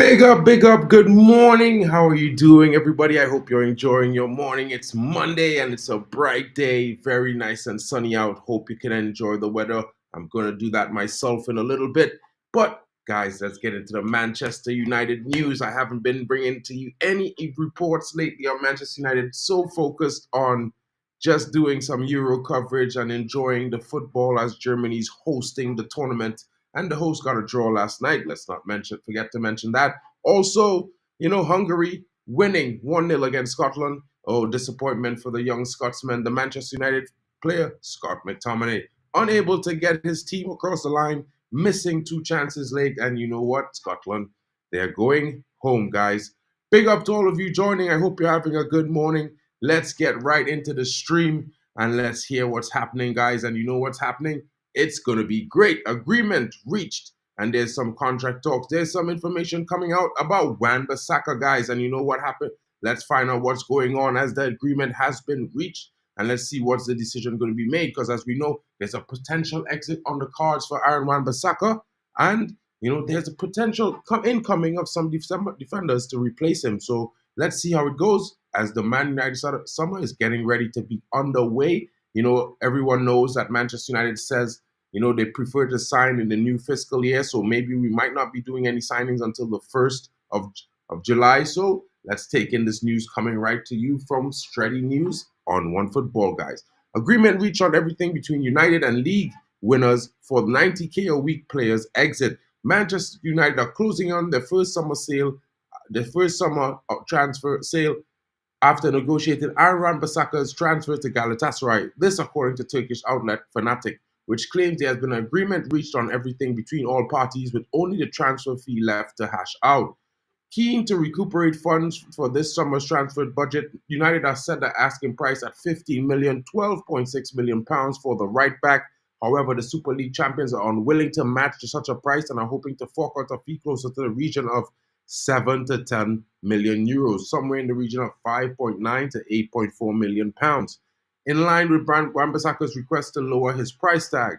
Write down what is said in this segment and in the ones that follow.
Big up, good morning. How are you doing, everybody? I hope you're enjoying your morning. It's Monday and it's a bright day, very nice and sunny out. Hope you can enjoy the weather. I'm going to do that myself in a little bit. But, guys, let's get into the Manchester United news. I haven't been bringing to you any reports lately on Manchester United, so focused on just doing some Euro coverage and enjoying the football as Germany's hosting the tournament. And the host got a draw last night. Let's not forget to mention that. Also, Hungary winning 1-0 against Scotland. Oh, disappointment for the young Scotsman. The Manchester United player, Scott McTominay, unable to get his team across the line, missing 2 chances late. And you know what? Scotland, they're going home, guys. Big up to all of you joining. I hope you're having a good morning. Let's get right into the stream and let's hear what's happening, guys. And you know what's happening? It's going to be great. Agreement reached. And there's some contract talks. There's some information coming out about Wan-Bissaka, guys. And you know what happened? Let's find out what's going on as the agreement has been reached. And let's see what's the decision going to be made. Because as we know, there's a potential exit on the cards for Aaron Wan-Bissaka. And, there's a potential incoming of some defenders to replace him. So let's see how it goes as the Man United summer is getting ready to be underway. Everyone knows that Manchester United says, they prefer to sign in the new fiscal year. So maybe we might not be doing any signings until the 1st of July. So let's take in this news coming right to you from Stretty News on OneFootball, guys. Agreement reached on everything between United and league winners for 90K a week players exit. Manchester United are closing on their first summer transfer sale after negotiating Aaron Wan-Bissaka's transfer to Galatasaray. This according to Turkish outlet Fanatic, which claims there has been an agreement reached on everything between all parties with only the transfer fee left to hash out. Keen to recuperate funds for this summer's transfer budget, United has set the asking price at £15 million, £12.6 million for the right back. However, the Super League champions are unwilling to match to such a price and are hoping to fork out a fee closer to the region of 7 to 10 million euros, somewhere in the region of 5.9 to 8.4 million pounds. In line with Wan-Bissaka's request to lower his price tag.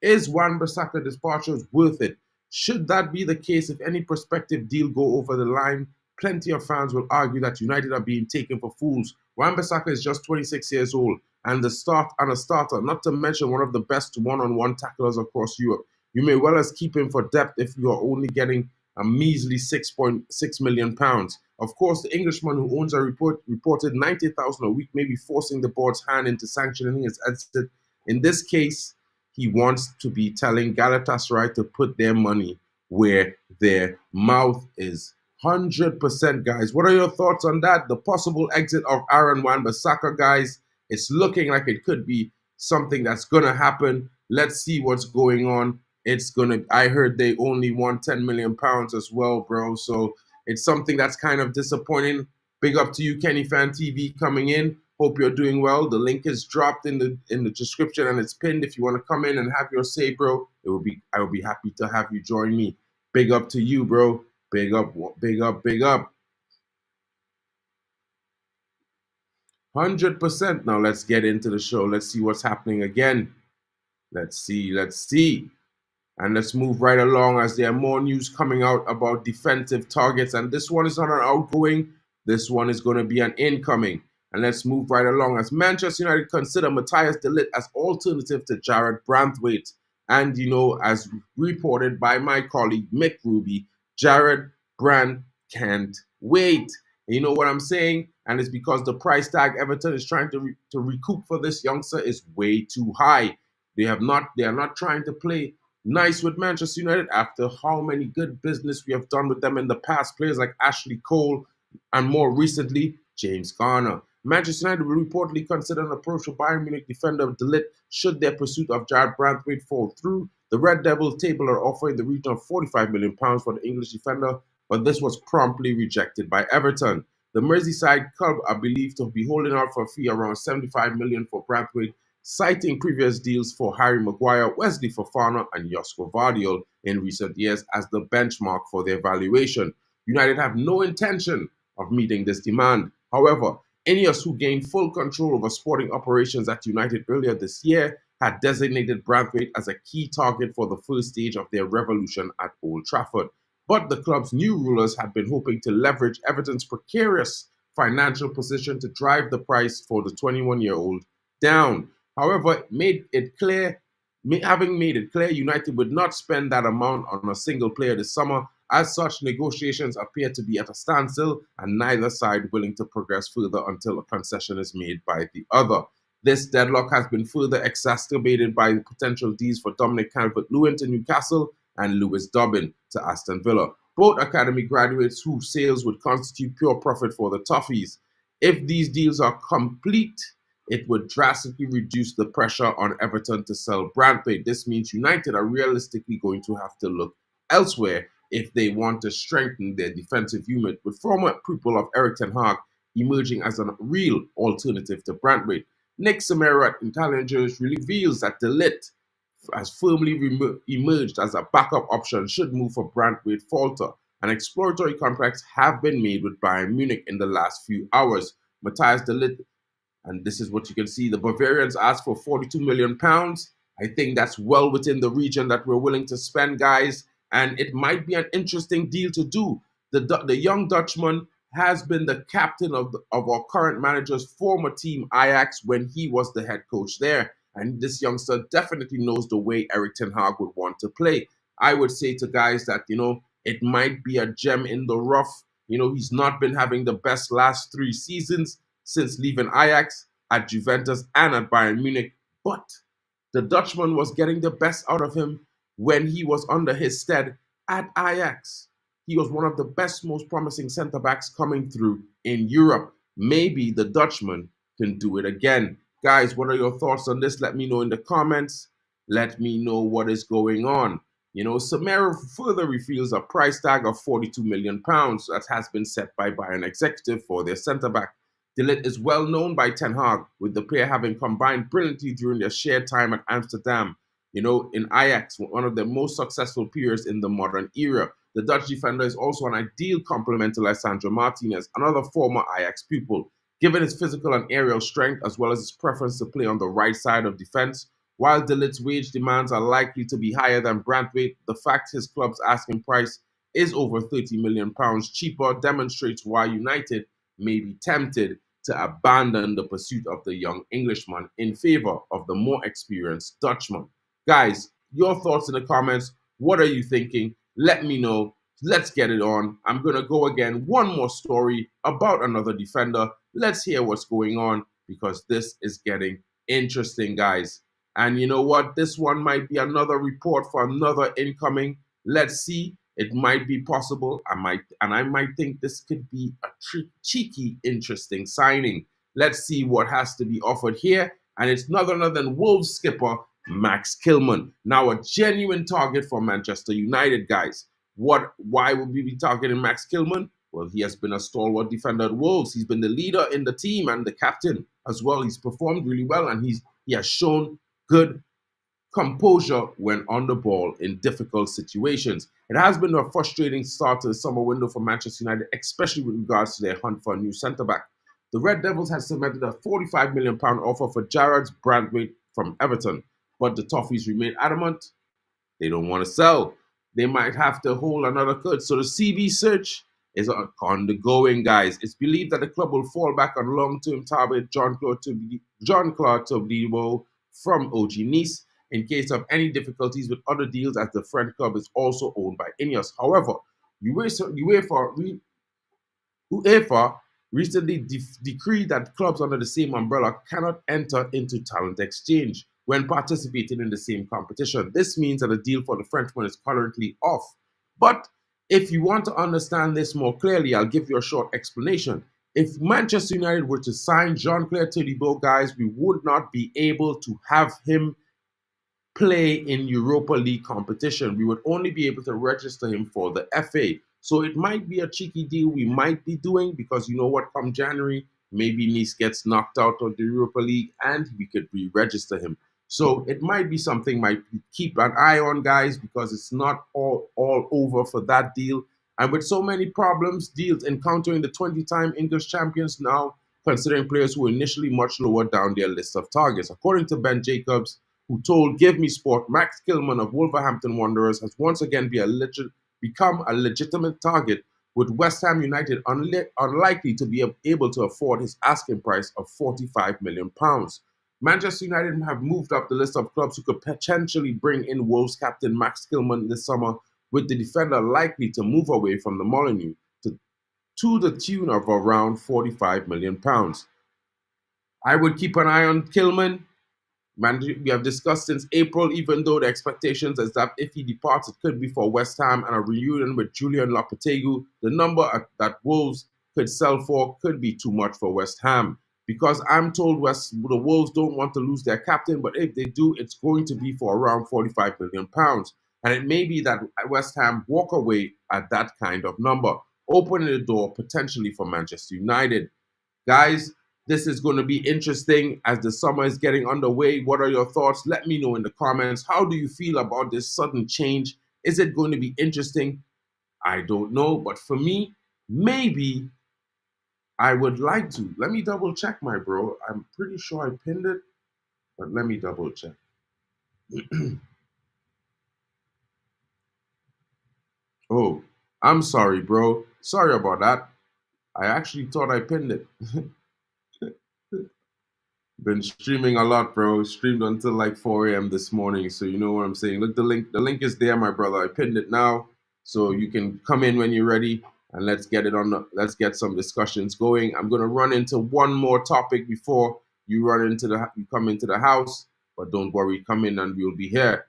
Is Wan-Bissaka's departure worth it? Should that be the case, if any prospective deal go over the line, plenty of fans will argue that United are being taken for fools. Wan-Bissaka is just 26 years old and a starter, not to mention one of the best one-on-one tacklers across Europe. You may well as keep him for depth if you are only getting a measly 6.6 million pounds. Of course, the Englishman who owns a reported 90,000 a week may be forcing the board's hand into sanctioning his exit. In this case, he wants to be telling Galatasaray to put their money where their mouth is. 100%, guys. What are your thoughts on that? The possible exit of Aaron Wan-Bissaka, guys. It's looking like it could be something that's going to happen. Let's see what's going on. I heard they only want 10 million pounds as well, bro. So it's something that's kind of disappointing. Big up to you, KennyFANtv, coming in. Hope you're doing well. The link is dropped in the description and it's pinned. If you want to come in and have your say, bro, I will be happy to have you join me. Big up to you, bro. Big up, big up, big up. 100%. Now let's get into the show. Let's see what's happening again. Let's see. And let's move right along as there are more news coming out about defensive targets. And this one is not an outgoing. This one is going to be an incoming. And let's move right along as Manchester United consider Matthias de Ligt as alternative to Jarrod Branthwaite. And, as reported by my colleague Mick Ruby, Jarrod Brandt can't wait. You know what I'm saying? And it's because the price tag Everton is trying to recoup for this youngster is way too high. They are not trying to play nice with Manchester United after how many good business we have done with them in the past. Players like Ashley Cole and more recently, James Garner. Manchester United will reportedly consider an approach for Bayern Munich defender de Ligt should their pursuit of Jarrod Branthwaite fall through. The Red Devils table are offering the region of £45 million for the English defender, but this was promptly rejected by Everton. The Merseyside club are believed to be holding out for a fee around £75 million for Branthwaite, citing previous deals for Harry Maguire, Wesley Fofana, and Josko Vardiol in recent years as the benchmark for their valuation. United have no intention of meeting this demand. However, INEOS, who gained full control over sporting operations at United earlier this year, had designated Branthwaite as a key target for the first stage of their revolution at Old Trafford. but the club's new rulers have been hoping to leverage Everton's precarious financial position to drive the price for the 21-year-old down. However, having made it clear United would not spend that amount on a single player this summer. As such, negotiations appear to be at a standstill, and neither side willing to progress further until a concession is made by the other. This deadlock has been further exacerbated by the potential deals for Dominic Calvert-Lewin to Newcastle and Lewis Dobbin to Aston Villa, both academy graduates whose sales would constitute pure profit for the Toffees. If these deals are complete, it would drastically reduce the pressure on Everton to sell Branthwaite. This means United are realistically going to have to look elsewhere if they want to strengthen their defensive unit, with former pupil of Erik ten Hag emerging as a real alternative to Branthwaite. Nick Samero at Italian Journalist reveals that De Ligt has firmly emerged as a backup option should move for Branthwaite falter, and exploratory contracts have been made with Bayern Munich in the last few hours. Matthias De Ligt, and this is what you can see, the Bavarians asked for £42 million. I think that's well within the region that we're willing to spend, guys, and it might be an interesting deal to do. The young Dutchman has been the captain of our current manager's former team, Ajax, when he was the head coach there. And this youngster definitely knows the way Erik ten Hag would want to play. I would say to guys that, it might be a gem in the rough. He's not been having the best last 3 seasons since leaving Ajax, at Juventus, and at Bayern Munich. But the Dutchman was getting the best out of him when he was under his stead at Ajax. He was one of the best, most promising centre-backs coming through in Europe. Maybe the Dutchman can do it again. Guys, what are your thoughts on this? Let me know in the comments. Let me know what is going on. Samero further reveals a price tag of £42 million that has been set by Bayern executive for their centre-back. De Ligt is well known by Ten Hag, with the pair having combined brilliantly during their shared time at Amsterdam. In Ajax, one of the most successful periods in the modern era. The Dutch defender is also an ideal complement to Lisandro Martinez, another former Ajax pupil. Given his physical and aerial strength, as well as his preference to play on the right side of defense, while De Ligt's wage demands are likely to be higher than Branthwaite, the fact his club's asking price is over £30 million cheaper demonstrates why United may be tempted to abandon the pursuit of the young Englishman in favor of the more experienced Dutchman. Guys, your thoughts in the comments. What are you thinking? Let me know. Let's get it on. I'm going to go again. One more story about another defender. Let's hear what's going on, because this is getting interesting, guys. And you know what? This one might be another report for another incoming. Let's see. It might be possible. I might think this could be a cheeky, interesting signing. Let's see what has to be offered here. And it's none other than Wolves skipper Max Kilman. Now a genuine target for Manchester United, guys. Why would we be targeting Max Kilman? Well, he has been a stalwart defender at Wolves. He's been the leader in the team and the captain as well. He's performed really well, and he has shown good composure when on the ball in difficult situations. It has been a frustrating start to the summer window for Manchester United, especially with regards to their hunt for a new centre-back. The Red Devils have submitted a £45 million offer for Jarvis Branthwaite from Everton, but the Toffees remain adamant they don't want to sell. They might have to hold another cut. So the CB search is on the going, guys. It's believed that the club will fall back on long-term target Jean-Claude Todibo from OG Nice in case of any difficulties with other deals, as the French club is also owned by INEOS. However, UEFA recently decreed that clubs under the same umbrella cannot enter into talent exchange when participating in the same competition. This means that the deal for the Frenchman is currently off. But if you want to understand this more clearly, I'll give you a short explanation. If Manchester United were to sign Jean-Claude Todibo, guys, we would not be able to have him play in Europa League competition. We would only be able to register him for the FA. So it might be a cheeky deal we might be doing, because you know what, come January, maybe Nice gets knocked out of the Europa League and we could re-register him. So it might be something might keep an eye on, guys, because it's not all over for that deal. And with so many problems, deals encountering the 20-time English champions now, considering players who were initially much lower down their list of targets. According to Ben Jacobs, who told Give Me Sport, Max Kilman of Wolverhampton Wanderers has once again been become a legitimate target, with West Ham United unlikely to be able to afford his asking price of £45 million. Manchester United have moved up the list of clubs who could potentially bring in Wolves captain Max Kilman this summer, with the defender likely to move away from the Molineux to the tune of around £45 million. I would keep an eye on Kilman. Man, we have discussed since April, even though the expectations is that if he departs, it could be for West Ham and a reunion with Julian Lopetegui. The number that Wolves could sell for could be too much for West Ham, because I'm told the Wolves don't want to lose their captain, but if they do, it's going to be for around £45 million. And it may be that West Ham walk away at that kind of number, opening the door potentially for Manchester United. Guys, this is going to be interesting as the summer is getting underway. What are your thoughts? Let me know in the comments. How do you feel about this sudden change? Is it going to be interesting? I don't know. But for me, maybe I would like to. Let me double check, my bro. I'm pretty sure I pinned it, but let me double check. Oh, I'm sorry, bro. Sorry about that. I actually thought I pinned it. Been streaming a lot, bro. Streamed until like 4 a.m. this morning. So you know what I'm saying. Look, the link. The link is there, my brother. I pinned it now, so you can come in when you're ready, and let's get it on. Let's get some discussions going. I'm gonna run into one more topic before you come into the house. But don't worry, come in and we'll be here.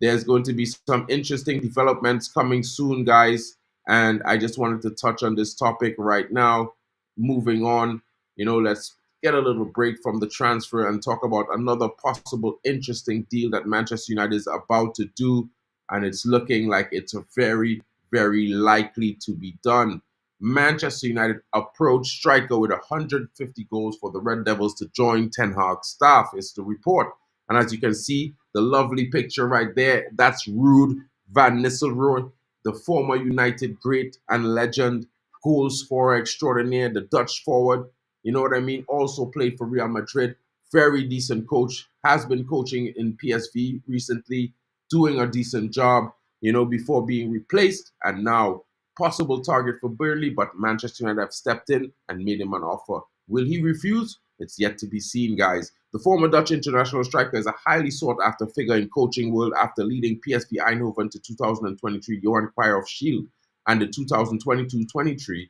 There's going to be some interesting developments coming soon, guys, and I just wanted to touch on this topic right now. Moving on, let's get a little break from the transfer and talk about another possible interesting deal that Manchester United is about to do. And it's looking like it's a very, very likely to be done. Manchester United approached striker with 150 goals for the Red Devils to join Ten Hag's staff, is the report. And as you can see, the lovely picture right there, that's Ruud van Nistelrooy, the former United great and legend, goal scorer extraordinaire, the Dutch forward. You know what I mean? Also played for Real Madrid. Very decent coach. Has been coaching in PSV recently, doing a decent job, before being replaced. And now, possible target for Burnley, but Manchester United have stepped in and made him an offer. Will he refuse? It's yet to be seen, guys. The former Dutch international striker is a highly sought after figure in coaching world after leading PSV Eindhoven to 2023 Johan Cruyff Shield and the 2022-23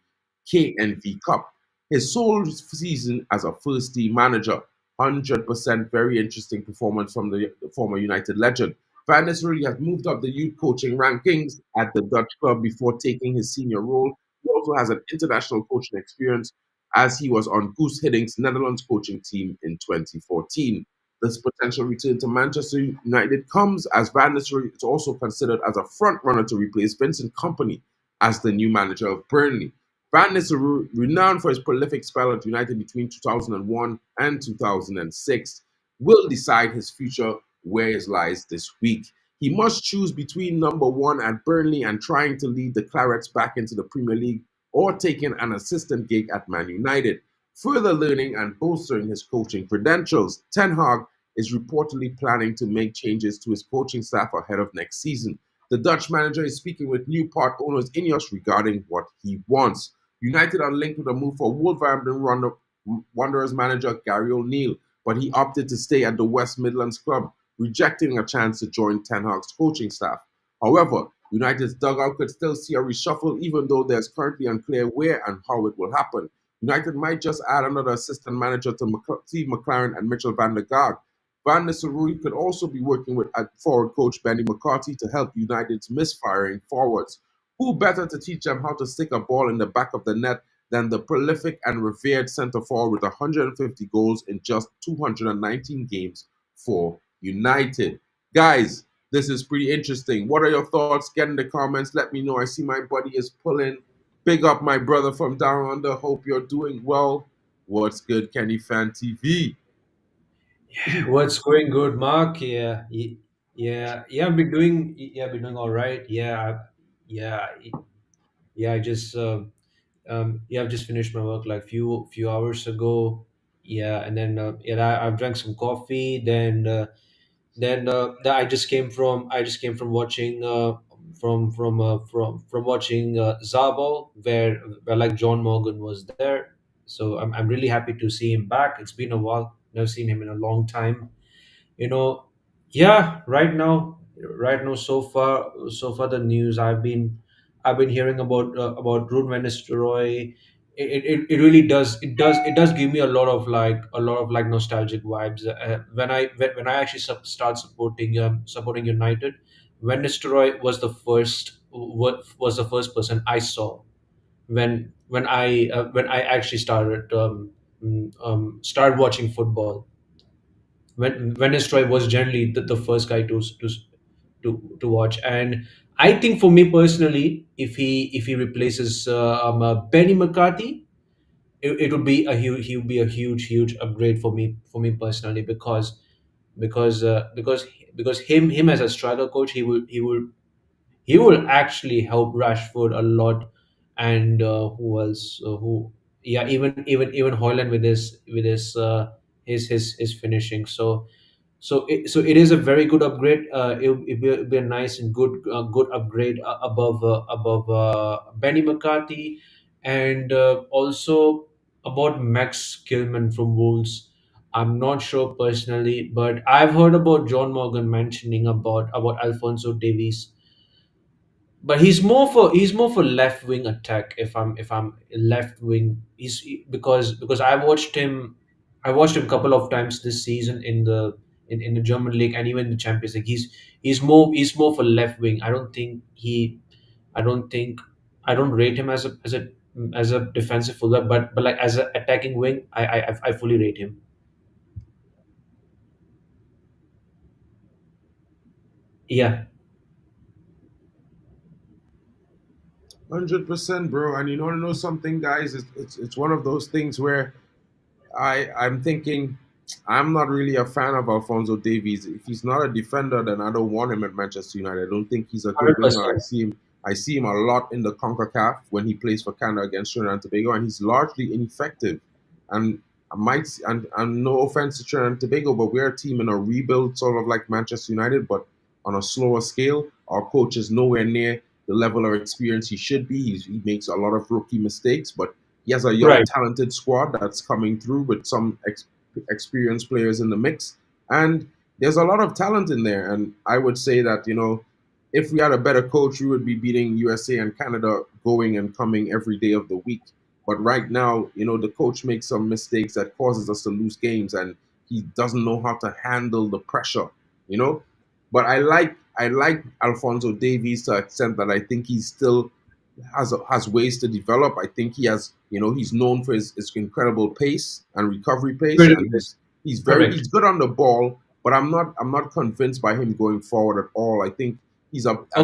KNV Cup. His sole season as a first team manager, 100% very interesting performance from the former United legend. Van Nistelrooy has moved up the youth coaching rankings at the Dutch club before taking his senior role. He also has an international coaching experience as he was on Goose Hiddings' Netherlands coaching team in 2014. This potential return to Manchester United comes as Van Nistelrooy is also considered as a front runner to replace Vincent Kompany as the new manager of Burnley. Van Nistelrooy, renowned for his prolific spell at United between 2001 and 2006, will decide his future where it lies this week. He must choose between number one at Burnley and trying to lead the Clarets back into the Premier League, or taking an assistant gig at Man United. Further learning and bolstering his coaching credentials, Ten Hag is reportedly planning to make changes to his coaching staff ahead of next season. The Dutch manager is speaking with new part owners INEOS regarding what he wants. United are linked with a move for Wolverhampton Wanderers manager Gary O'Neill, but he opted to stay at the West Midlands club, rejecting a chance to join Ten Hag's coaching staff. However, United's dugout could still see a reshuffle, even though there's currently unclear where and how it will happen. United might just add another assistant manager to Steve McLaren and Mitchell van der Gaag. Van Nistelrooy could also be working with forward coach Benny McCarthy to help United's misfiring forwards. Who better to teach them how to stick a ball in the back of the net than the prolific and revered centre forward with 150 goals in just 219 games for United? Guys, this is pretty interesting. What are your thoughts? Get in the comments. Let me know. I see my buddy is pulling. Big up my brother from down under. Hope you're doing well. What's good, KennyFANtv? What's going good, Mark? Yeah. I've been doing all right. Yeah, yeah. I just, I've just finished my work like few hours ago. Yeah, and then I've drank some coffee. Then I just came from watching from watching Zabal, where like John Morgan was there. So I'm really happy to see him back. It's been a while. Never seen him in a long time. You know, yeah. Right now, so far the news I've been hearing about Ruud van Nistelrooy. It really does give me a lot of nostalgic vibes when I actually start supporting United. Van Nistelrooy was the first person I saw when I actually started watching football. When Nistelrooy was generally the first guy to watch. And I think for me personally, if he replaces Benny McCarthy, it would be a huge upgrade for me personally, because him as a striker coach, he will actually help Rashford a lot. And who else? Yeah, even Hoyland with his finishing. So it is a very good upgrade. It'll be a nice and good upgrade above Benny McCarthy. And also about Max Kilman from Wolves. I'm not sure personally, but I've heard about John Morgan mentioning about Alfonso Davies. But he's more for left wing attack. If I'm left wing, because I watched him a couple of times this season in the German league and even the Champions League. He's more for left wing. I don't rate him as a defensive fullback, but like as an attacking wing, I fully rate him. Yeah, 100%, bro. And you want to know something, guys? It's one of those things where I'm thinking I'm not really a fan of Alfonso Davies. If he's not a defender, then I don't want him at Manchester United. I don't think he's a good hundred winger. I percent. see him. I see him a lot in the CONCACAF when he plays for Canada against Trinidad and Tobago, and he's largely ineffective. And and no offense to Trinidad and Tobago, but we're a team in a rebuild, sort of like Manchester United, but on a slower scale. Our coach is nowhere near the level of experience he should be. He makes a lot of rookie mistakes, but he has a young, Right. talented squad that's coming through with some experienced players in the mix. And there's a lot of talent in there. And I would say that, if we had a better coach, we would be beating USA and Canada going and coming every day of the week. But right now, the coach makes some mistakes that causes us to lose games, and he doesn't know how to handle the pressure, you know. But I like Alfonso Davies to an extent that I think he's still has ways to develop. I think he has, he's known for his incredible pace and recovery pace, Very and good. he's Correct. good on the ball. But I'm not convinced by him going forward at all. I Okay.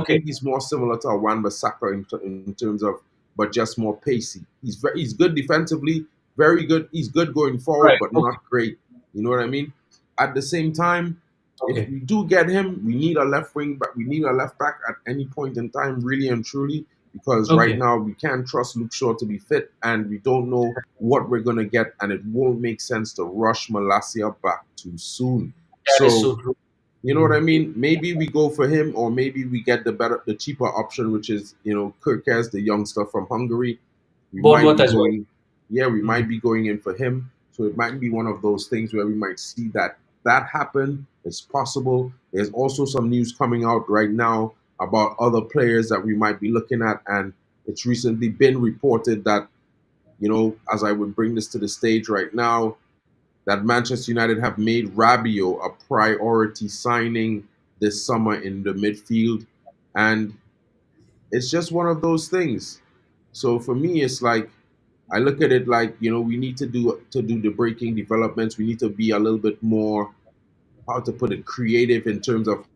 think he's more similar to a Wan Bissaka in terms of, but just more pacey. He's good defensively, very good. He's good going forward, Right. but Okay. not great. You know what I mean? At the same time, if Okay. we do get him, we need a left wing, but we need a left back at any point in time, really and truly, because right Okay. now we can't trust Luke Shaw to be fit, and we don't know what we're gonna get, and it won't make sense to rush Malasia back too soon. That is So so true. you know what I Mhm. mean? Maybe we go for him, or maybe we get the cheaper option, which is Kirkez, the youngster from Hungary. We might Bournemouth be as well. going, yeah, we Mhm. might be going in for him. So it might be one of those things where we might see that happen. It's possible. There's also some news coming out right now about other players that we might be looking at, and it's recently been reported that, as I would bring this to the stage right now, that Manchester United have made Rabiot a priority signing this summer in the midfield. And it's just one of those things. So for me, it's like I look at it like, we need to do the breaking developments. We need to be a little bit more, how to put it, creative in terms of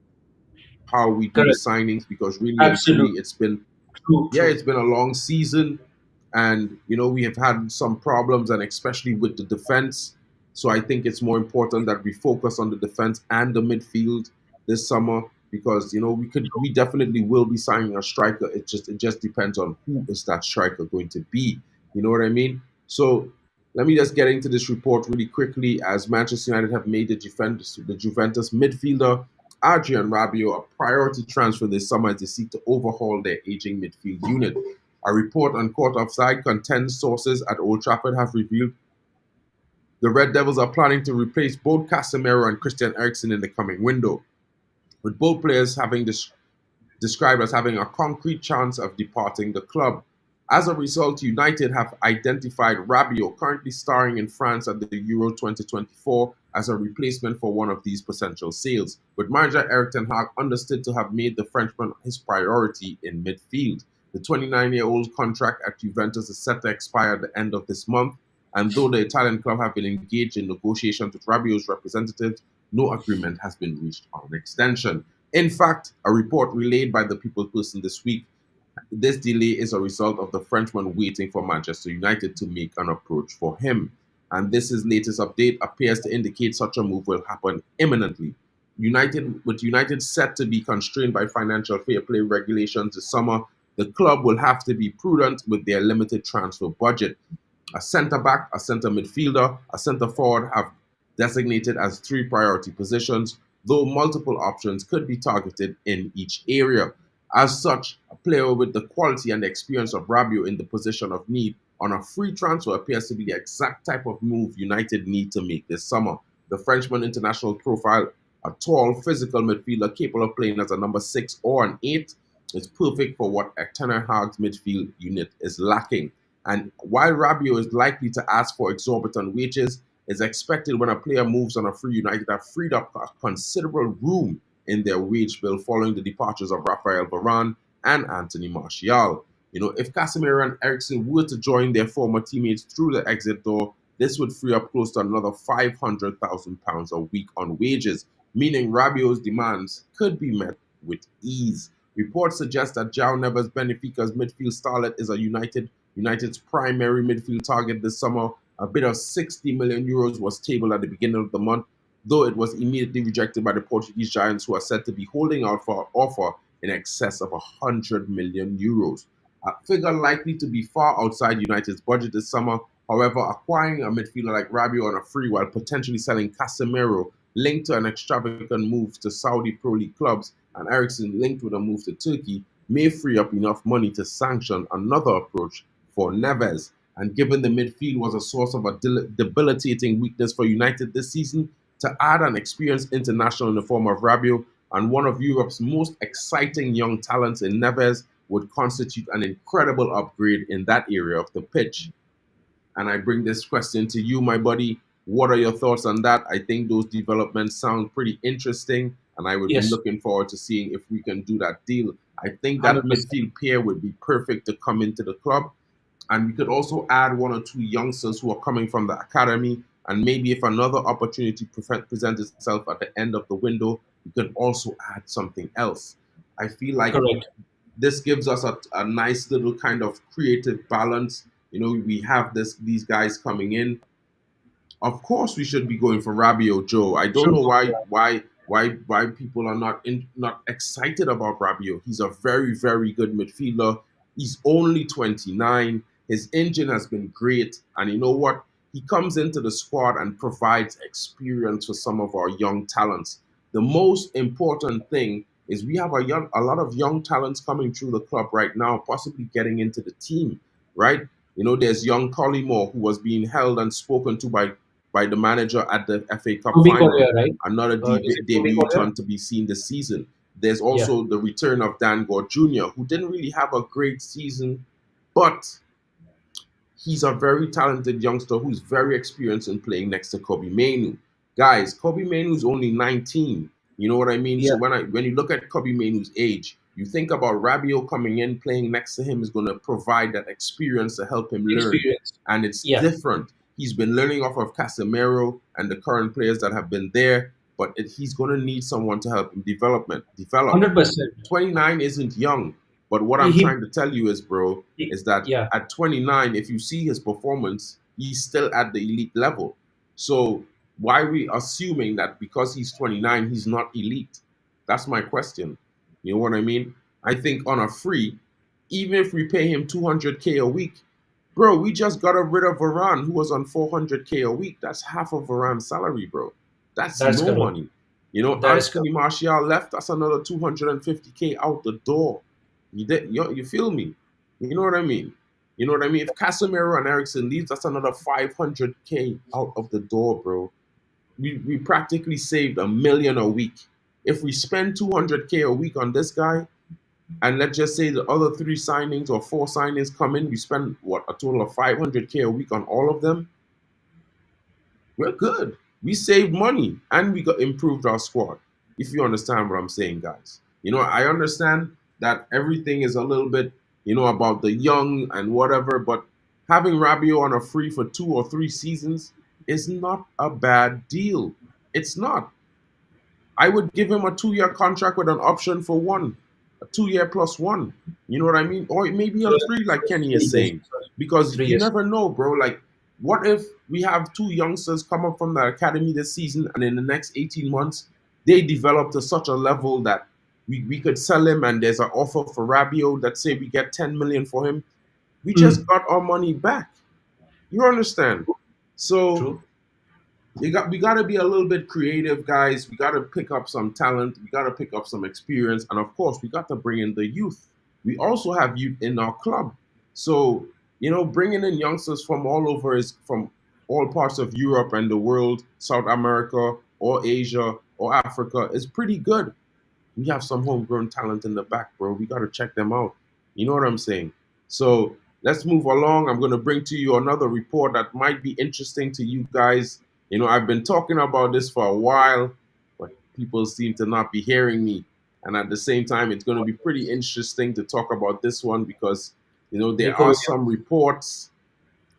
how we do the Correct. signings, because really and truly Absolutely. it's been, True. yeah, True. it's been a long season, and we have had some problems, and especially with the defense. So I think it's more important that we focus on the defense and the midfield this summer, because we definitely will be signing a striker. It just depends on who is that striker going to be. You know what I mean? So let me just get into this report really quickly. As Manchester United have made the Juventus midfielder Adrian Rabiot a priority transfer this summer as they seek to overhaul their aging midfield unit. A report on court offside contends sources at Old Trafford have revealed the Red Devils are planning to replace both Casemiro and Christian Eriksen in the coming window, with both players having described as having a concrete chance of departing the club. As a result, United have identified Rabiot, currently starring in France at the Euro 2024, as a replacement for one of these potential sales, with manager Erik ten Hag understood to have made the Frenchman his priority in midfield. The 29-year-old contract at Juventus is set to expire at the end of this month, and though the Italian club have been engaged in negotiations with Rabiot's representatives, no agreement has been reached on an extension. In fact, a report relayed by the People Person this week, this delay is a result of the Frenchman waiting for Manchester United to make an approach for him. And this his latest update appears to indicate such a move will happen imminently. With United set to be constrained by financial fair play regulations this summer, the club will have to be prudent with their limited transfer budget. A centre back, a centre midfielder, a centre forward have designated as three priority positions, though multiple options could be targeted in each area. As such, a player with the quality and the experience of Rabiot in the position of need on a free transfer appears to be the exact type of move United need to make this summer. The Frenchman international profile, a tall, physical midfielder capable of playing as a number 6 or an 8, is perfect for what Ten Hag's midfield unit is lacking. And while Rabiot is likely to ask for exorbitant wages, it's expected when a player moves on a free, United have freed up a considerable room in their wage bill following the departures of Raphael Varane and Anthony Martial. If Casemiro and Eriksen were to join their former teammates through the exit door, this would free up close to another £500,000 a week on wages, meaning Rabiot's demands could be met with ease. Reports suggest that João Neves Benfica's midfield starlet is United's primary midfield target this summer. A bid of €60 million was tabled at the beginning of the month, though it was immediately rejected by the Portuguese giants, who are said to be holding out for an offer in excess of €100 million. A figure likely to be far outside United's budget this summer. However, acquiring a midfielder like Rabiot on a free while potentially selling Casemiro, linked to an extravagant move to Saudi Pro League clubs, and Eriksen linked with a move to Turkey, may free up enough money to sanction another approach for Neves. And given the midfield was a source of a debilitating weakness for United this season, to add an experienced international in the form of Rabiot and one of Europe's most exciting young talents in Neves would constitute an incredible upgrade in that area of the pitch. And I bring this question to you, my buddy. What are your thoughts on that? I think those developments sound pretty interesting, and I would be Yes, looking forward to seeing if we can do that deal. I think that 100%. midfield pair would be perfect to come into the club. And we could also add one or two youngsters who are coming from the academy. And maybe if another opportunity presents itself at the end of the window, we could also add something else. I feel like Correct. this gives us a nice little kind of creative balance. We have these guys coming in. Of course, we should be going for Rabiot, Joe. I don't Should know go why for that. why people are not excited about Rabiot. He's a very very good midfielder. He's only 29. His engine has been great, and you know what? He comes into the squad and provides experience for some of our young talents. The most important thing is we have a lot of young talents coming through the club right now, possibly getting into the team, right? There's young Collymore who was being held and spoken to by the manager at the FA Cup Toby final. Collier, right? Another Is it Toby Collier? debutant to be seen this season. There's Yeah, also the return of Dan Gore Jr., who didn't really have a great season, but he's a very talented youngster who's very experienced in playing next to Kobe Mainu. Guys, Kobe Mainu's only 19. You know what I mean? yeah. So when you look at Kobe Mainu's age, you think about Rabiot coming in, playing next to him is going to provide that experience to help him learn. Experience. And it's Yeah, different. He's been learning off of Casemiro and the current players that have been there, but he's going to need someone to help him develop. 100%. 29 isn't young. But what I'm He, trying to tell you is, bro, he, is that yeah, at 29, if you see his performance, he's still at the elite level. So why are we assuming that because he's 29, he's not elite? That's my question. You know what I mean? I think on a free, even if we pay him 200K a week, bro, we just got rid of Varane, who was on 400K a week. That's half of Varane's salary, bro. That's that's no correct. money. That is Anthony correct. Martial left. That's another 250K out the door. You feel me? You know what I mean? You know what I mean? If Casemiro and Ericsson leaves, that's another 500K out of the door, bro. We practically saved a million a week. If we spend 200K a week on this guy, and let's just say the other three signings or four signings come in, we spend what, a total of 500K a week on all of them. We're good. We saved money and we got improved our squad. If you understand what I'm saying, guys. I understand that everything is a little bit, about the young and whatever, but having Rabiot on a free for 2 or 3 seasons is not a bad deal. It's not. I would give him a 2-year contract with an option for one, a 2-year plus one. You know what I mean? Or maybe a So three, like Kenny is 3 years. saying, because Three you years. never know, bro. Like, what if we have two youngsters come up from the academy this season, and in the next 18 months, they develop to such a level that we could sell him, and there's an offer for Rabiot. Let's say we get 10 million for him. We just Mm. got our money back. You understand? So True. we got to be a little bit creative, guys. We got to pick up some talent. We got to pick up some experience, and of course, we got to bring in the youth. We also have youth in our club, so bringing in youngsters from all over is from all parts of Europe and the world, South America or Asia or Africa is pretty good. We have some homegrown talent in the back, bro. We got to check them out. You know what I'm saying? So let's move along. I'm going to bring to you another report that might be interesting to you guys. I've been talking about this for a while, but people seem to not be hearing me. And at the same time, it's going to be pretty interesting to talk about this one because, there Nico are Williams. some reports,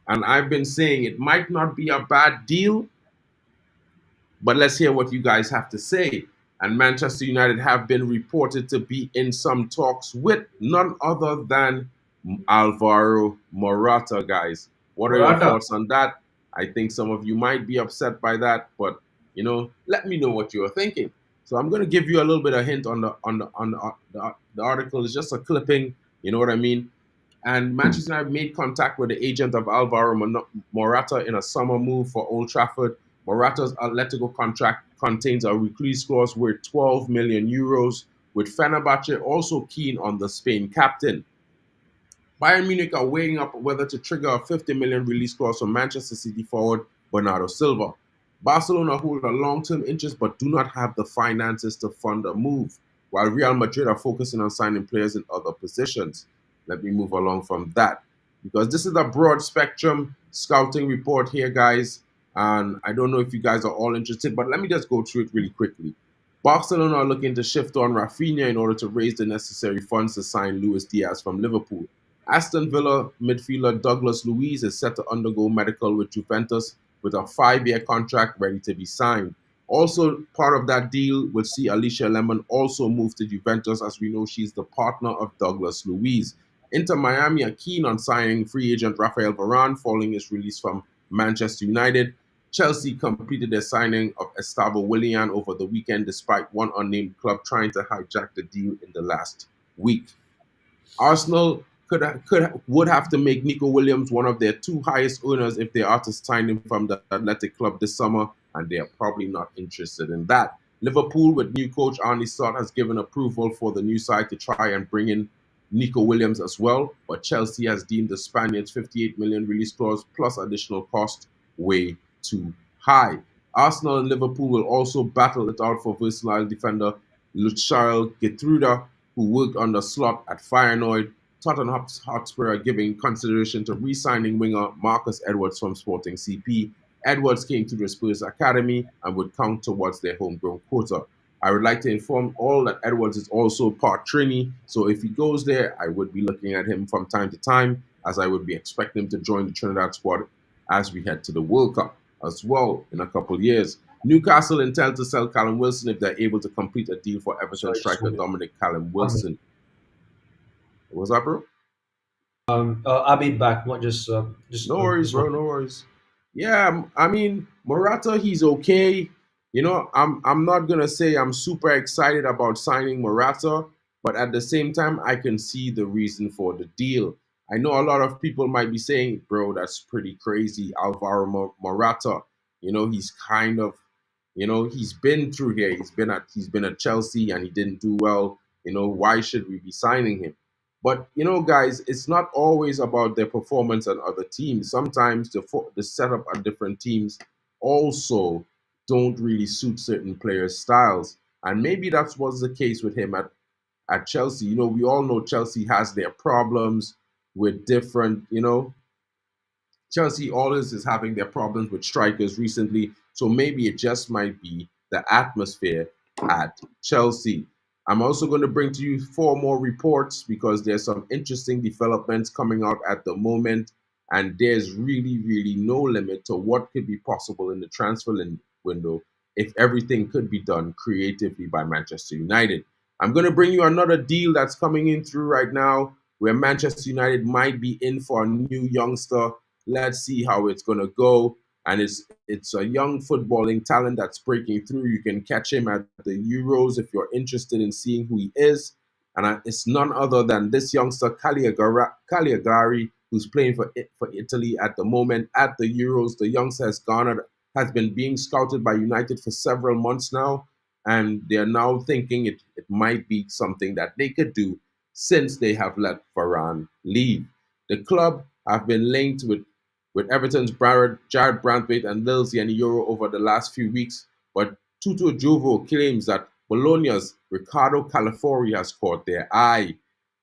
and I've been saying it might not be a bad deal, but let's hear what you guys have to say. And Manchester United have been reported to be in some talks with none other than Alvaro Morata, guys. What are your Morata. thoughts on that? I think some of you might be upset by that, but let me know what you're thinking. So I'm going to give you a little bit of hint on the article. It's just a clipping. You know what I mean? And Manchester United made contact with the agent of Alvaro Morata in a summer move for Old Trafford. Morata's Atletico contract contains a release clause worth 12 million euros, with Fenerbahce also keen on the Spain captain. Bayern Munich are weighing up whether to trigger a 50 million release clause for Manchester City forward Bernardo Silva. Barcelona hold a long-term interest but do not have the finances to fund a move, while Real Madrid are focusing on signing players in other positions. Let me move along from that because this is a broad spectrum scouting report here, guys. And I don't know if you guys are all interested, but let me just go through it really quickly. Barcelona are looking to shift on Rafinha in order to raise the necessary funds to sign Luis Diaz from Liverpool. Aston Villa midfielder Douglas Luiz is set to undergo medical with Juventus with a 5-year contract ready to be signed. Also, part of that deal will see Alicia Lemon also move to Juventus, as we know she's the partner of Douglas Luiz. Inter Miami are keen on signing free agent Rafael Varane following his release from Manchester United. Chelsea completed their signing of Estavo Willian over the weekend, despite one unnamed club trying to hijack the deal in the last week. Arsenal would have to make Nico Williams one of their two highest owners if they are to sign him from the Athletic Club this summer, and they are probably not interested in that. Liverpool, with new coach Arne Slot, has given approval for the new side to try and bring in Nico Williams as well, but Chelsea has deemed the Spaniard's 58 million release clause plus additional cost way too high. Arsenal and Liverpool will also battle it out for versatile defender Luchael Getruda, who worked under Slot at Feyenoord. Tottenham Hotspur are giving consideration to re-signing winger Marcus Edwards from Sporting CP. Edwards came to the Spurs academy and would count towards their homegrown quota. I would like to inform all that Edwards is also part Trini, so if he goes there, I would be looking at him from time to time, as I would be expecting him to join the Trinidad squad as we head to the World Cup as well in a couple years. Newcastle intend to sell Callum Wilson if they're able to complete a deal for Everton Sorry, just striker 1 minute. Dominic Callum 1 minute. Wilson. What's up, bro? I'll be back. What? No worries, Just one. bro. No worries. Yeah, I mean Morata, he's okay. I'm not gonna say I'm super excited about signing Morata, but at the same time, I can see the reason for the deal. I know a lot of people might be saying, bro, that's pretty crazy. Alvaro Morata, he's kind of He's been through here. He's been at Chelsea and he didn't do well. Why should we be signing him? But guys, it's not always about their performance on other teams. Sometimes the setup on different teams also don't really suit certain players' styles, and maybe that was the case with him at Chelsea. We all know Chelsea has their problems with different, Chelsea always is having their problems with strikers recently, so maybe it just might be the atmosphere at Chelsea. I'm also going to bring to you four more reports because there's some interesting developments coming out at the moment, and there's really, really no limit to what could be possible in the transfer window if everything could be done creatively by Manchester United. I'm going to bring you another deal that's coming in through right now where Manchester United might be in for a new youngster. Let's see how it's gonna go. And it's a young footballing talent that's breaking through. You can catch him at the Euros if you're interested in seeing who he is. And it's none other than this youngster Cagliari, who's playing for Italy at the moment at the Euros. The youngster has been being scouted by United for several months now, and they're now thinking it might be something that they could do since they have let Varane leave. The club have been linked with Everton's Jared Brandtwaite and Lille Euro over the last few weeks, but Tuto Jovo claims that Bologna's Riccardo Calafori has caught their eye.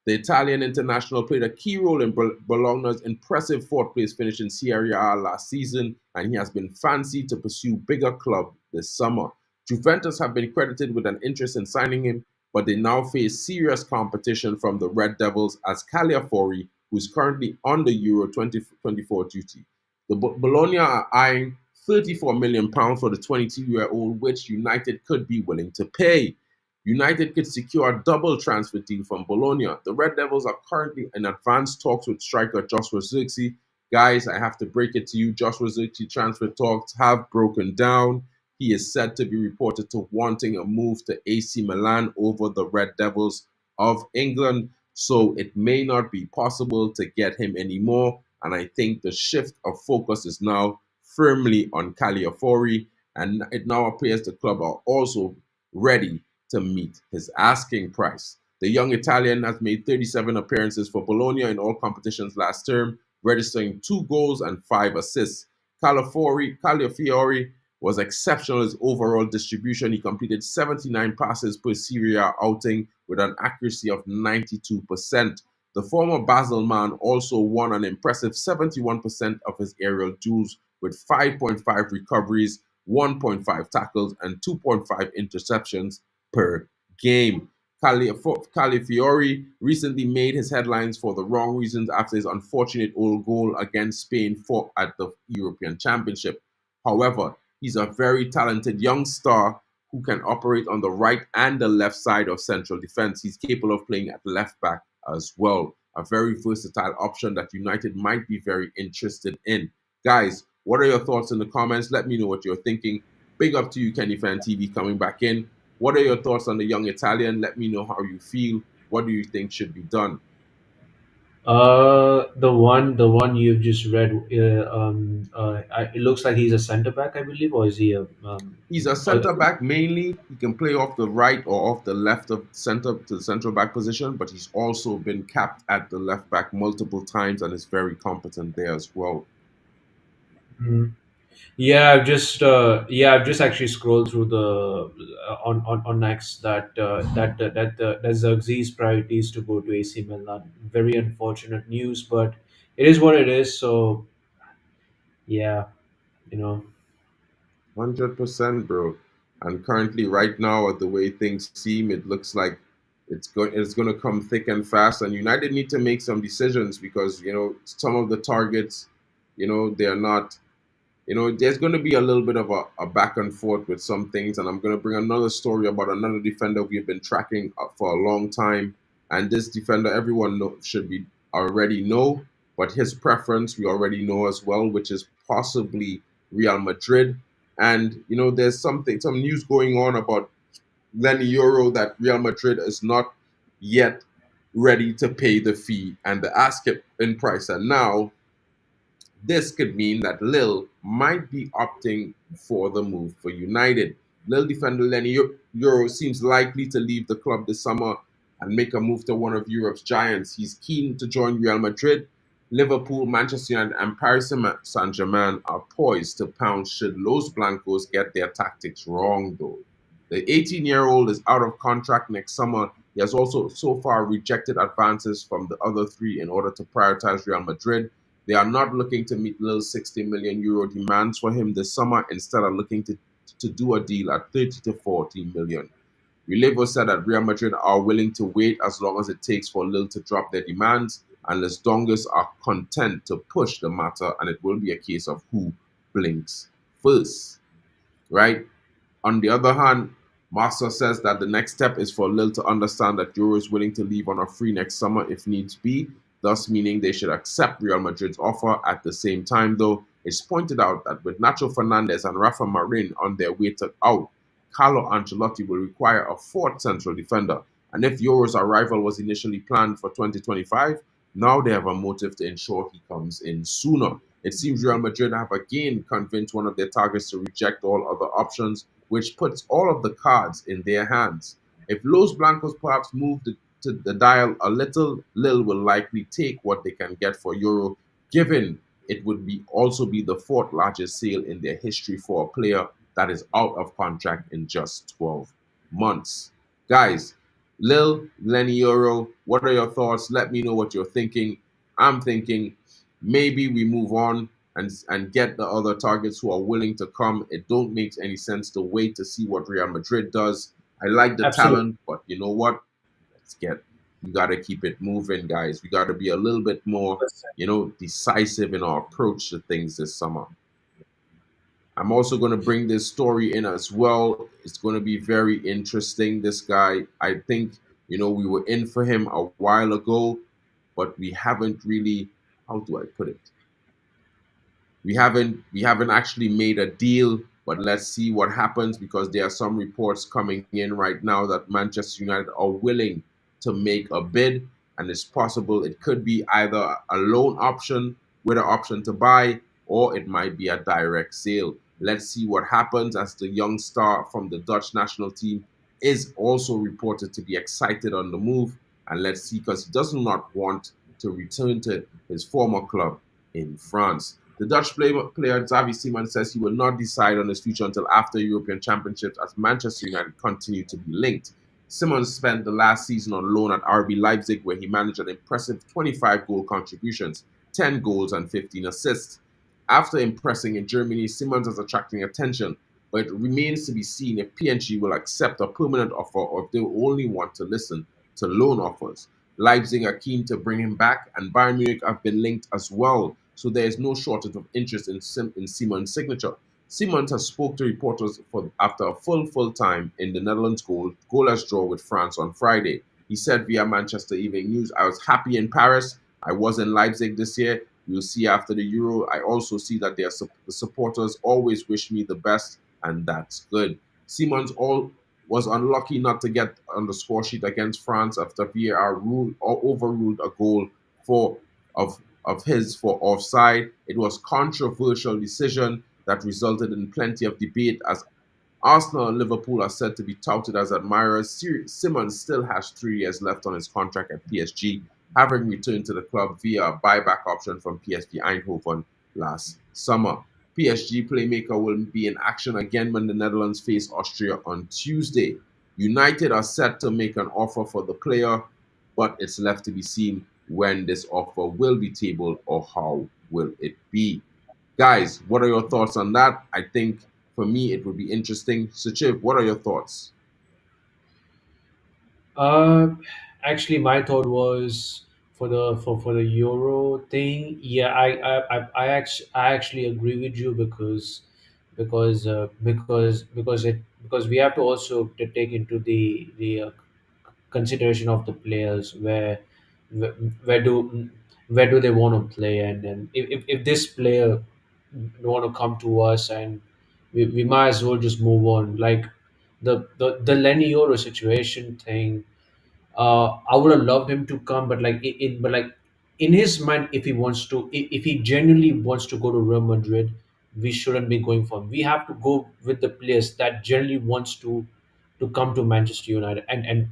The Italian international played a key role in Bologna's impressive fourth place finish in Serie A last season, and he has been fancied to pursue bigger club this summer. Juventus have been credited with an interest in signing him, but they now face serious competition from the Red Devils as Caliafori, who is currently on the Euro 2024 duty. The Bologna are eyeing £34 million for the 22-year-old, which United could be willing to pay. United could secure a double transfer deal from Bologna. The Red Devils are currently in advanced talks with striker Joshua Zirkzee. Guys, I have to break it to you. Joshua Zirkzee transfer talks have broken down. He is said to be reported to wanting a move to AC Milan over the Red Devils of England. So it may not be possible to get him anymore. And I think the shift of focus is now firmly on Caliafori. And it now appears the club are also ready to meet his asking price. The young Italian has made 37 appearances for Bologna in all competitions last term, registering 2 goals and 5 assists. Calafiori was exceptional in his overall distribution. He completed 79 passes per Serie A outing with an accuracy of 92%. The former Basel man also won an impressive 71% of his aerial duels with 5.5 recoveries, 1.5 tackles, and 2.5 interceptions per game. Califiori recently made his headlines for the wrong reasons after his unfortunate old goal against Spain at the European Championship. However, he's a very talented young star who can operate on the right and the left side of central defense. He's capable of playing at left back as well. A very versatile option that United might be very interested in. Guys, what are your thoughts in the comments? Let me know what you're thinking. Big up to you, KennyFANtv, coming back in. What are your thoughts on the young Italian? Let me know how you feel. What do you think should be done? The one you've just read. It looks like he's a center back, I believe, or is he a He's a uh, center back mainly. He can play off the right or off the left of center to the central back position, but he's also been capped at the left back multiple times and is very competent there as well. mhm. I've just actually scrolled through the on X that Xerxes priorities to go to AC Milan. Very unfortunate news, but it is what it is. So yeah, you know. 100%, bro. And currently, right now, at the way things seem, it looks like it's going to come thick and fast. And United need to make some decisions because some of the targets, they're not. There's going to be a little bit of a back and forth with some things, and I'm going to bring another story about another defender we've been tracking for a long time. And this defender, everyone should be already know, but his preference we already know as well, which is possibly Real Madrid. And there's some news going on about Lenny Euro that Real Madrid is not yet ready to pay the fee and the asking price. And now this could mean that Lille might be opting for the move for United. Lille defender Lenny Euro seems likely to leave the club this summer and make a move to one of Europe's giants. He's keen to join Real Madrid. Liverpool, Manchester United, and Paris Saint-Germain are poised to pounce should Los Blancos get their tactics wrong, though. The 18-year-old is out of contract next summer. He has also so far rejected advances from the other three in order to prioritize Real Madrid. They are not looking to meet Lille's 60 million euro demands for him this summer. Instead, are looking to do a deal at 30 to 40 million. Relevo said that Real Madrid are willing to wait as long as it takes for Lille to drop their demands, and Les Dongas are content to push the matter, and it will be a case of who blinks first, right? On the other hand, Massa says that the next step is for Lille to understand that Euro is willing to leave on a free next summer if needs be, thus meaning they should accept Real Madrid's offer. At the same time, though, it's pointed out that with Nacho Fernandez and Rafa Marin on their way to out, Carlo Ancelotti will require a fourth central defender. And if Euro's arrival was initially planned for 2025, now they have a motive to ensure he comes in sooner. It seems Real Madrid have again convinced one of their targets to reject all other options, which puts all of the cards in their hands. If Los Blancos perhaps move to the dial a little, Lille will likely take what they can get for Euro, given it would be also be the fourth largest sale in their history for a player that is out of contract in just 12 months. Guys, Lil, Lenny Euro, what are your thoughts? Let me know what you're thinking. I'm thinking maybe we move on and get the other targets who are willing to come. It don't make any sense to wait to see what Real Madrid does. I like the Absolutely. talent, but you know what? Let's get we got to keep it moving, guys. We got to be a little bit more, decisive in our approach to things this summer. I'm also going to bring this story in as well. It's going to be very interesting. This guy, I think, we were in for him a while ago, but we haven't really, how do I put it? We haven't actually made a deal, but let's see what happens because there are some reports coming in right now that Manchester United are willing to make a bid, and it's possible it could be either a loan option with an option to buy, or it might be a direct sale. Let's see what happens as the young star from the Dutch national team is also reported to be excited on the move, and let's see because he does not want to return to his former club in France. The Dutch player Xavi Simons says he will not decide on his future until after European Championships as Manchester United continue to be linked. Simons spent the last season on loan at RB Leipzig where he managed an impressive 25 goal contributions, 10 goals and 15 assists. After impressing in Germany, Simons is attracting attention, but it remains to be seen if PSG will accept a permanent offer or if they will only want to listen to loan offers. Leipzig are keen to bring him back, and Bayern Munich have been linked as well, so there is no shortage of interest in Simons' signature. Simons has spoke to reporters after a full time in the Netherlands goalless draw with France on Friday. He said via Manchester Evening News, "I was happy in Paris. I was in Leipzig this year. You'll see after the Euro. I also see that the supporters always wish me the best, and that's good." Simons was unlucky not to get on the score sheet against France after VAR overruled a goal for of his for offside. It was controversial decision that resulted in plenty of debate as Arsenal and Liverpool are said to be touted as admirers. Simons still has 3 years left on his contract at PSG, having returned to the club via a buyback option from PSV Eindhoven last summer. PSG playmaker will be in action again when the Netherlands face Austria on Tuesday. United are set to make an offer for the player, but it's left to be seen when this offer will be tabled or how will it be. Guys, what are your thoughts on that? I think for me it would be interesting. Suchiv, what are your thoughts? Uh, Actually, my thought was for the Euro thing. Yeah, I actually agree with you because we have to also take into the consideration of the players where, where do where do they want to play, and then if this player want to come to us, and we might as well just move on, like the Lenny Euro situation thing. I would have loved him to come, but but like in his mind, if he wants to, if he genuinely wants to go to Real Madrid, we shouldn't be going for. We have to go with the players that generally wants to come to Manchester United and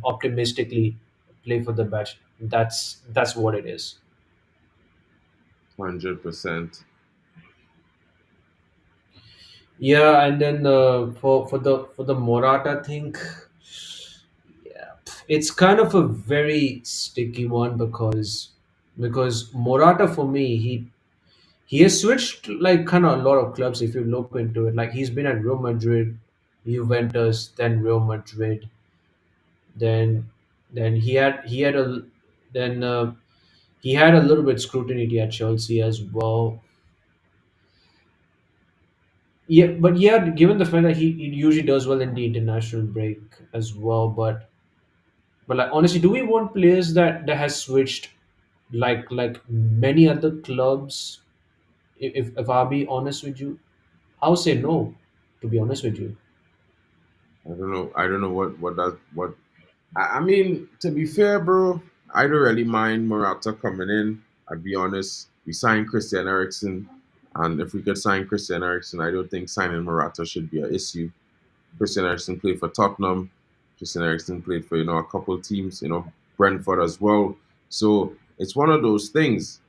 optimistically play for the best. That's what it is. 100%. Yeah, and then for the Morata thing, yeah, it's kind of a very sticky one because Morata for me he has switched like kind of a lot of clubs if you look into it. Like he's been at Real Madrid, Juventus, then Real Madrid, then then he had a then he had a little bit scrutiny at Chelsea as well. Yeah, but yeah, given the fact that he usually does well in the international break as well, but like honestly, do we want players that has switched like many other clubs? If I'll be honest with you, I'll say no. To be honest with you, I don't know. I don't know what that what. I mean, to be fair, bro, I don't really mind Morata coming in. I'd be honest. We signed Christian Eriksen, and if we could sign Christian Eriksen, I don't think signing Morata should be an issue. Christian Eriksen played for Tottenham. Christian Eriksen played for a couple teams, Brentford as well. So it's one of those things.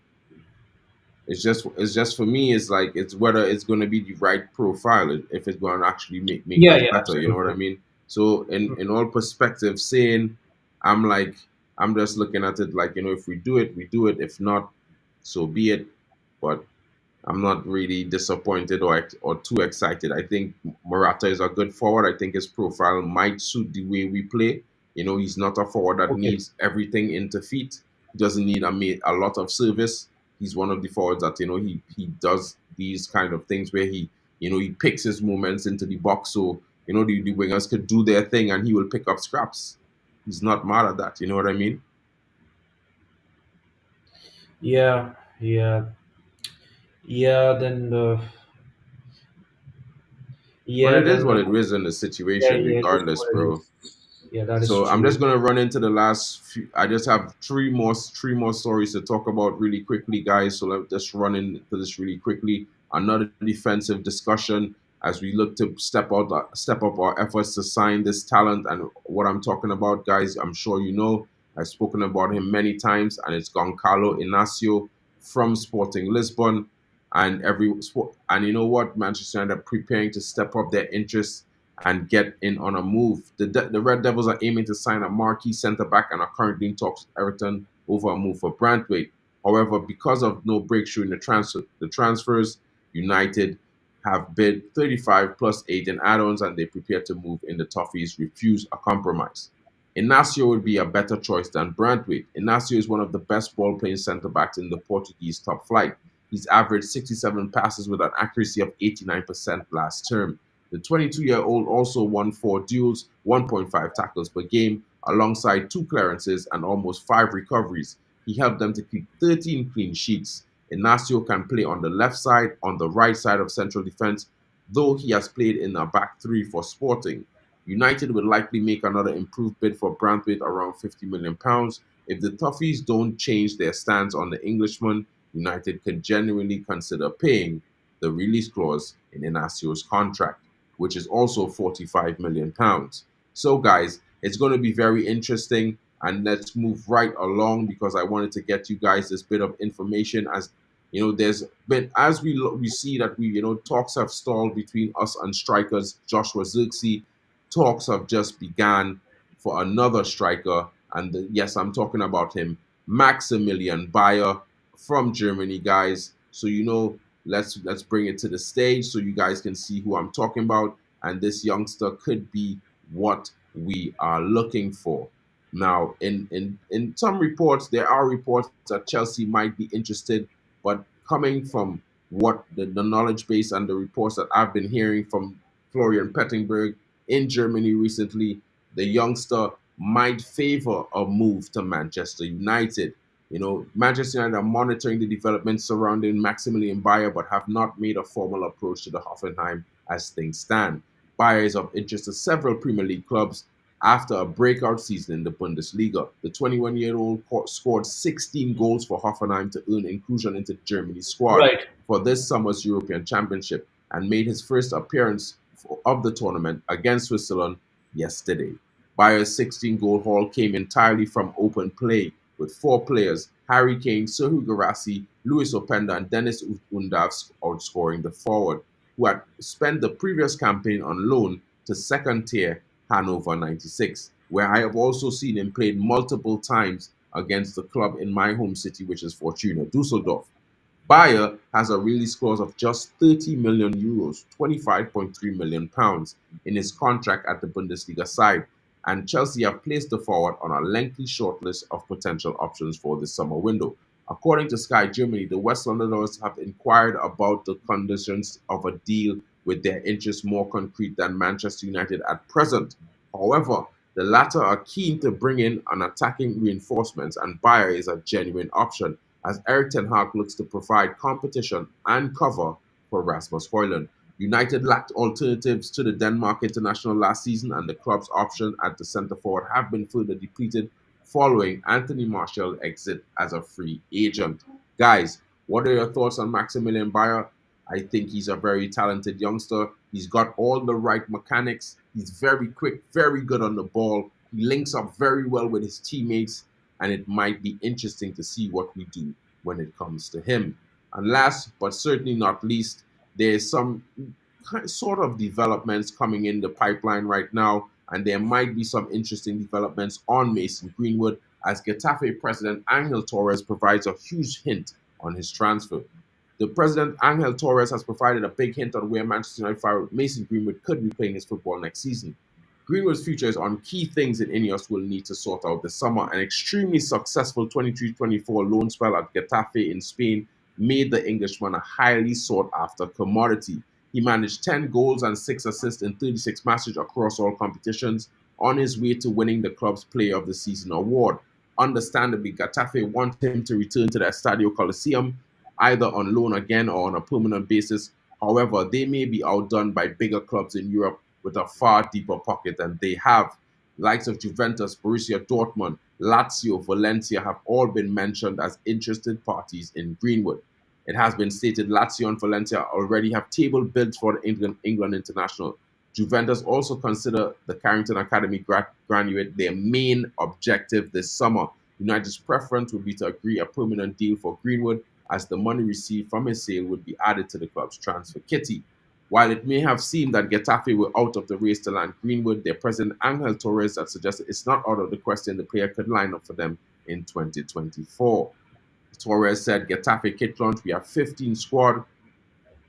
It's just for me. It's like it's whether it's going to be the right profile if it's going to actually make yeah, us yeah, better. You know what I absolutely. mean? So in all perspective, saying I'm like I'm just looking at it like if we do it, we do it. If not, so be it. But I'm not really disappointed or too excited. I think Morata is a good forward. I think his profile might suit the way we play. He's not a forward that Okay. needs everything into feet. He doesn't need a lot of service. He's one of the forwards that he does these kind of things where he picks his movements into the box, so the wingers could do their thing and he will pick up scraps. He's not mad at that. You know what I mean? Yeah, yeah, yeah. But Yeah, it is then what it is in the yeah, situation, yeah. It is regardless, what it bro. is. Yeah, that is So I'm true. just gonna run into the last few. I just have three more stories to talk about really quickly, guys. So let's just run into this really quickly. Another defensive discussion as we look to step up our efforts to sign this talent. And what I'm talking about, guys, I'm sure you know. I've spoken about him many times, and it's Goncalo Inacio from Sporting Lisbon. And you know what, Manchester United are preparing to step up their interest and get in on a move. The Red Devils are aiming to sign a marquee centre back and are currently in talks with Everton over a move for Brantwaite. However, because of no breakthrough in the transfers, United have bid 35 plus 8 in add-ons and they prepare to move in the Toffees refuse a compromise. Inacio would be a better choice than Brantwaite. Inacio is one of the best ball-playing centre backs in the Portuguese top flight. He's averaged 67 passes with an accuracy of 89% last term. The 22-year-old also won 4 duels, 1.5 tackles per game, alongside 2 clearances and almost 5 recoveries. He helped them to keep 13 clean sheets. Inacio can play on the left side, on the right side of central defense, though he has played in a back three for Sporting. United will likely make another improved bid for Brantwaite around £50 million. If the Toffees don't change their stance on the Englishman, United could genuinely consider paying the release clause in Inacio's contract, which is also £45 million. So, guys, it's going to be very interesting. And let's move right along because I wanted to get you guys this bit of information. As there's been as we see that talks have stalled between us and strikers Joshua Zirkzee. Talks have just began for another striker, and yes, I'm talking about him, Maximilian Bayer from Germany, guys. So let's bring it to the stage so you guys can see who I'm talking about. And this youngster could be what we are looking for. Now, in some reports, there are reports that Chelsea might be interested, but coming from what the knowledge base and the reports that I've been hearing from Florian Pettenberg in Germany recently, the youngster might favor a move to Manchester United. Manchester United are monitoring the developments surrounding Maximilian Bayer, but have not made a formal approach to the Hoffenheim as things stand. Bayer is of interest to several Premier League clubs, after a breakout season in the Bundesliga. The 21-year-old scored 16 goals for Hoffenheim to earn inclusion into Germany's squad Right. for this summer's European Championship and made his first appearance of the tournament against Switzerland yesterday. Bayer's 16-goal haul came entirely from open play, with four players, Harry Kane, Serhou Guirassy, Luis Openda, and Dennis Undav outscoring the forward, who had spent the previous campaign on loan to second-tier Hannover 96, where I have also seen him played multiple times against the club in my home city, which is Fortuna Dusseldorf. Bayer has a release clause of just 30 million euros, 25.3 million pounds, in his contract at the Bundesliga side, and Chelsea have placed the forward on a lengthy shortlist of potential options for this summer window. According to Sky Germany, the West Londoners have inquired about the conditions of a deal, with their interest more concrete than Manchester United at present. However, the latter are keen to bring in an attacking reinforcements, and Bayer is a genuine option as Eric Ten Hag looks to provide competition and cover for Rasmus Højlund. United lacked alternatives to the Denmark international last season, and the club's options at the centre forward have been further depleted following Anthony Martial's exit as a free agent. Guys, what are your thoughts on Maximilian Bayer? I think he's a very talented youngster. He's got all the right mechanics. He's very quick, very good on the ball. He links up very well with his teammates, and it might be interesting to see what we do when it comes to him. And last but certainly not least, there's some sort of developments coming in the pipeline right now, and there might be some interesting developments on Mason Greenwood as Getafe president Angel Torres provides a huge hint on his transfer. The president Angel Torres has provided a big hint on where Manchester United forward Mason Greenwood could be playing his football next season. Greenwood's future is on key things that INEOS will need to sort out this summer. An extremely successful 23-24 loan spell at Getafe in Spain made the Englishman a highly sought-after commodity. He managed 10 goals and 6 assists in 36 matches across all competitions, on his way to winning the club's Player of the Season award. Understandably, Getafe want him to return to their Stadio Coliseum, either on loan again or on a permanent basis. However, they may be outdone by bigger clubs in Europe with a far deeper pocket than they have. Likes of Juventus, Borussia Dortmund, Lazio, Valencia have all been mentioned as interested parties in Greenwood. It has been stated Lazio and Valencia already have table bids for the England international. Juventus also consider the Carrington Academy graduate their main objective this summer. United's preference would be to agree a permanent deal for Greenwood, as the money received from his sale would be added to the club's transfer kitty. While it may have seemed that Getafe were out of the race to land Greenwood, their president Angel Torres has suggested it's not out of the question the player could line up for them in 2024. Torres said, Getafe kit launch, we have 15 squad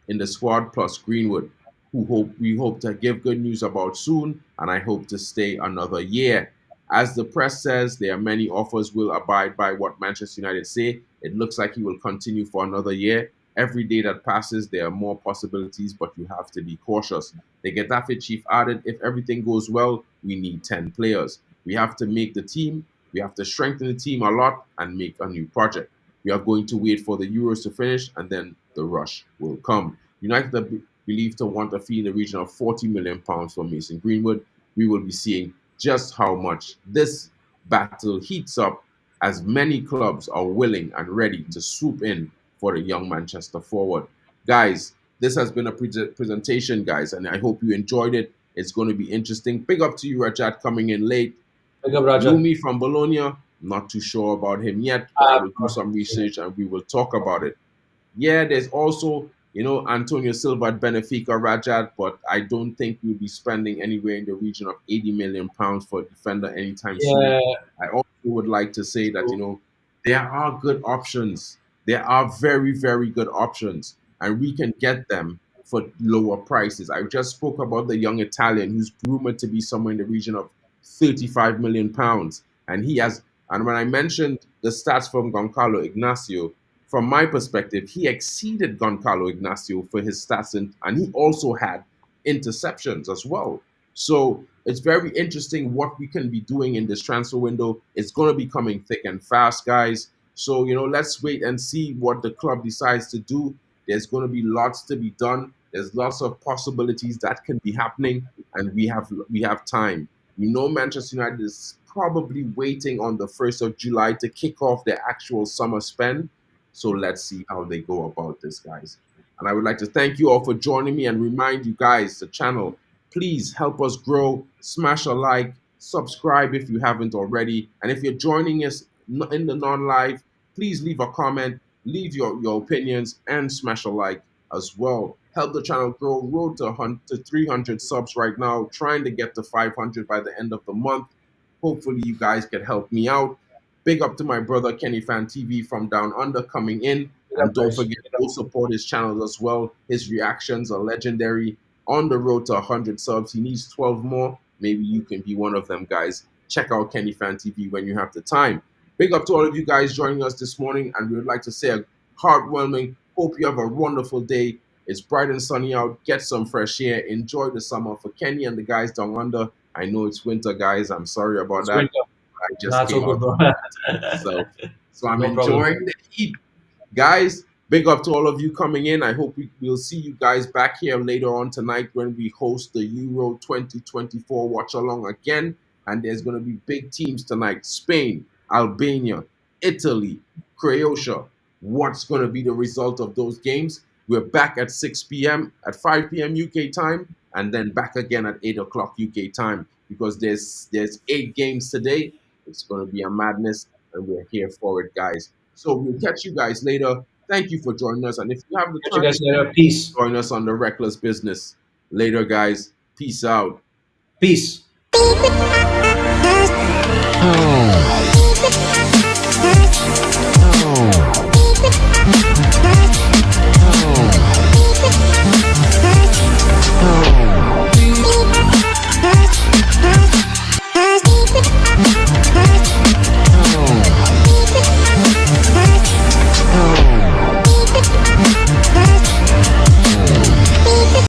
in the squad plus Greenwood, who we hope to give good news about soon, and I hope to stay another year. As the press says, there are many offers will abide by what Manchester United say. It looks like he will continue for another year. Every day that passes, there are more possibilities, but you have to be cautious. The Getafe chief added, if everything goes well, we need 10 players. We have to make the team, we have to strengthen the team a lot and make a new project. We are going to wait for the Euros to finish, and then the rush will come. United are believed to want a fee in the region of £40 million for Mason Greenwood. We will be seeing just how much this battle heats up, as many clubs are willing and ready to swoop in for the young Manchester forward. Guys, this has been a presentation, guys, and I hope you enjoyed it. It's going to be interesting. Big up to you, Rajat, coming in late. Big up, Raja. Lumi from Bologna, not too sure about him yet, but I will do some research and we will talk about it. Yeah, there's also, Antonio Silva at Benfica, Rajat, but I don't think we'll be spending anywhere in the region of £80 million for a defender anytime soon. Yeah. I also would like to say that, True. there are good options. There are very, very good options, and we can get them for lower prices. I just spoke about the young Italian who's rumored to be somewhere in the region of £35 million. And and when I mentioned the stats from Goncalo Ignacio, from my perspective, he exceeded Goncalo Ignacio for his stats, and he also had interceptions as well. So it's very interesting what we can be doing in this transfer window. It's going to be coming thick and fast, guys. So, let's wait and see what the club decides to do. There's going to be lots to be done. There's lots of possibilities that can be happening, and we have time. We know Manchester United is probably waiting on the 1st of July to kick off their actual summer spend. So let's see how they go about this, guys. And I would like to thank you all for joining me and remind you guys, the channel, please help us grow. Smash a like, subscribe if you haven't already. And if you're joining us in the non-live, please leave a comment, leave your opinions, and smash a like as well. Help the channel grow. Road to 300 subs right now. Trying to get to 500 by the end of the month. Hopefully, you guys can help me out. Big up to my brother KennyFANtv from Down Under coming in. Big And up, don't guys. forget, go support his channel as well. His reactions are legendary. On the road to 100 subs, he needs 12 more. Maybe you can be one of them, guys. Check out KennyFANtv when you have the time. Big up to all of you guys joining us this morning, and we would like to say a heartwarming, hope you have a wonderful day. It's bright and sunny out. Get some fresh air. Enjoy the summer. For Kenny and the guys down under, I know it's winter, guys. I'm sorry about It's that. winter. I just That's all came good, out bro. myself. So I'm No problem. enjoying the heat. Guys, big up to all of you coming in. I hope we'll see you guys back here later on tonight when we host the Euro 2024 watch along again. And there's going to be big teams tonight: Spain, Albania, Italy, Croatia. What's going to be the result of those games? We're back at 6 p.m., at 5 p.m. UK time, and then back again at 8 o'clock UK time, because there's 8 games today. It's going to be a madness, and we're here for it, guys. So we'll catch you guys later. Thank you for joining us. And if you have the Catch you time, guys later. Peace. join us on the Reckless Business. Later, guys. Peace out. Peace.